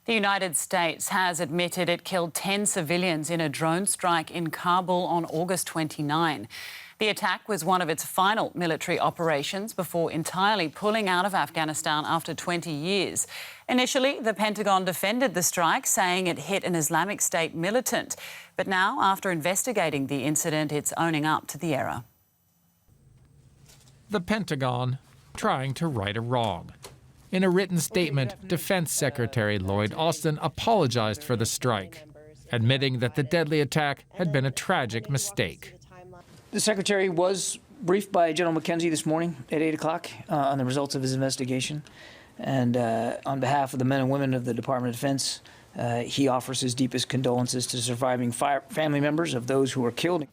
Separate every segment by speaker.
Speaker 1: The United States has admitted it killed 10 civilians in a drone strike in Kabul on August 29. The attack was one of its final military operations before entirely pulling out of Afghanistan after 20 years. Initially, the Pentagon defended the strike, saying it hit an Islamic State militant. But now, after investigating the incident, it's owning up to the error.
Speaker 2: The Pentagon trying to right a wrong. In a written statement, Defense Secretary Lloyd Austin apologized for the strike, admitting that the deadly attack had been a tragic mistake.
Speaker 3: The Secretary was briefed by General McKenzie this morning at 8 o'clock on the results of his investigation. And on behalf of the men and women of the Department of Defense, he offers his deepest condolences to surviving family members of those who were killed.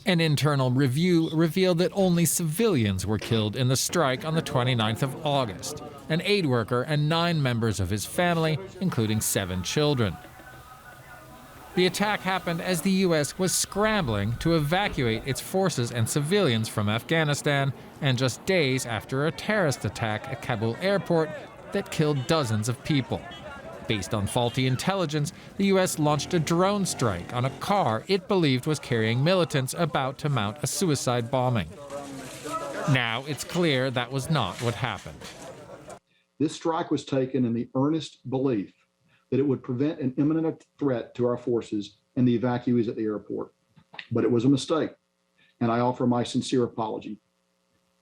Speaker 2: An internal review revealed that only civilians were killed in the strike on the 29th of August, an aid worker and 9 members of his family, including 7 children. The attack happened as the U.S. was scrambling to evacuate its forces and civilians from Afghanistan, and just days after a terrorist attack at Kabul airport that killed dozens of people. Based on faulty intelligence, the U.S. launched a drone strike on a car it believed was carrying militants about to mount a suicide bombing. Now it's clear that was not what happened.
Speaker 4: This strike was taken in the earnest belief that it would prevent an imminent threat to our forces and the evacuees at the airport. But it was a mistake, and I offer my sincere apology.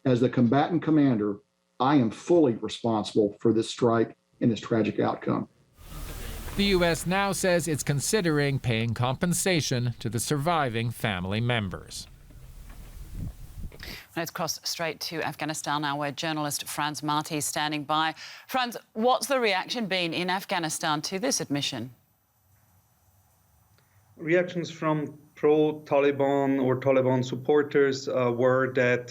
Speaker 4: As the combatant commander, I am fully responsible for this strike and this tragic outcome.
Speaker 2: The U.S. now says it's considering paying compensation to the surviving family members.
Speaker 1: Let's cross straight to Afghanistan now, where journalist Franz Marti is standing by. Franz, what's the reaction been in Afghanistan to this admission?
Speaker 5: Reactions from pro-Taliban or Taliban supporters were that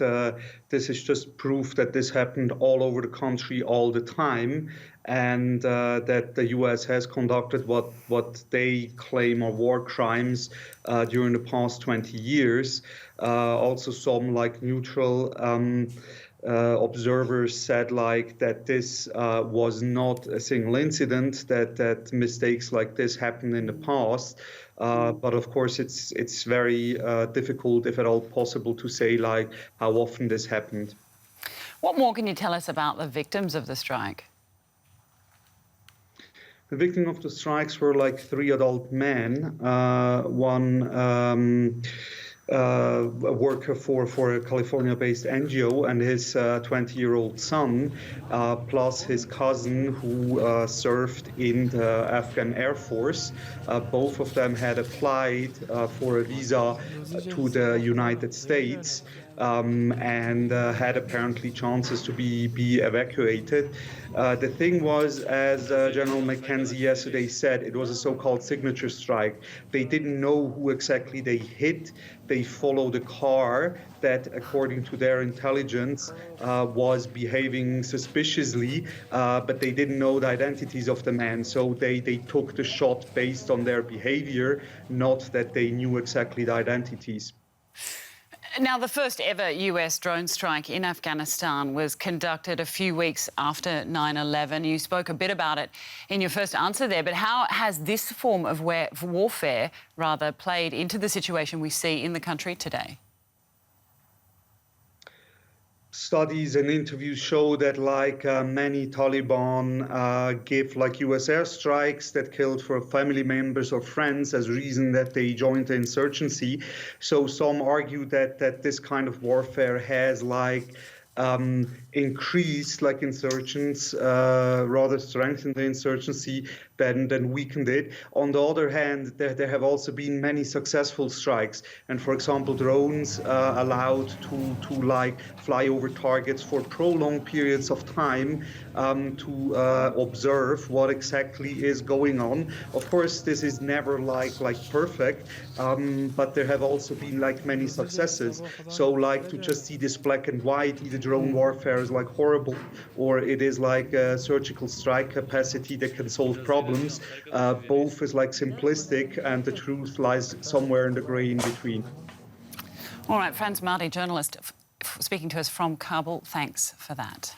Speaker 5: this is just proof that this happened all over the country all the time, and that the U.S. has conducted what they claim are war crimes during the past 20 years. Also, some neutral observers said that this was not a single incident, that mistakes like this happened in the past. But of course, it's very difficult, if at all possible, to say how often this happened.
Speaker 1: What more can you tell us about the victims of the strike?
Speaker 5: The victims of the strikes were 3 adult men, one a worker for a California-based NGO and his 20-year-old son, plus his cousin who served in the Afghan Air Force. Both of them had applied for a visa to the United States and had apparently chances to be evacuated. The thing was, as General McKenzie yesterday said, it was a so-called signature strike. They didn't know who exactly they hit. They followed a car that, according to their intelligence, was behaving suspiciously, but they didn't know the identities of the men. So they took the shot based on their behavior, not that they knew exactly the identities.
Speaker 1: Now, the first ever US drone strike in Afghanistan was conducted a few weeks after 9/11. You spoke a bit about it in your first answer there, but how has this form of warfare played into the situation we see in the country today?
Speaker 5: Studies and interviews show that many Taliban give US airstrikes that killed for family members or friends as reason that they joined the insurgency. So some argue that this kind of warfare has increased insurgents, rather strengthened the insurgency than weakened it. On the other hand, there have also been many successful strikes. And for example, drones allowed to fly over targets for prolonged periods of time to observe what exactly is going on. Of course, this is never perfect, but there have also been many successes. So to just see this black and white, either drone warfare is horrible, or it is a surgical strike capacity that can solve problems. Both is simplistic, and the truth lies somewhere in the grey in between.
Speaker 1: All right, Franz Marti, journalist, speaking to us from Kabul. Thanks for that.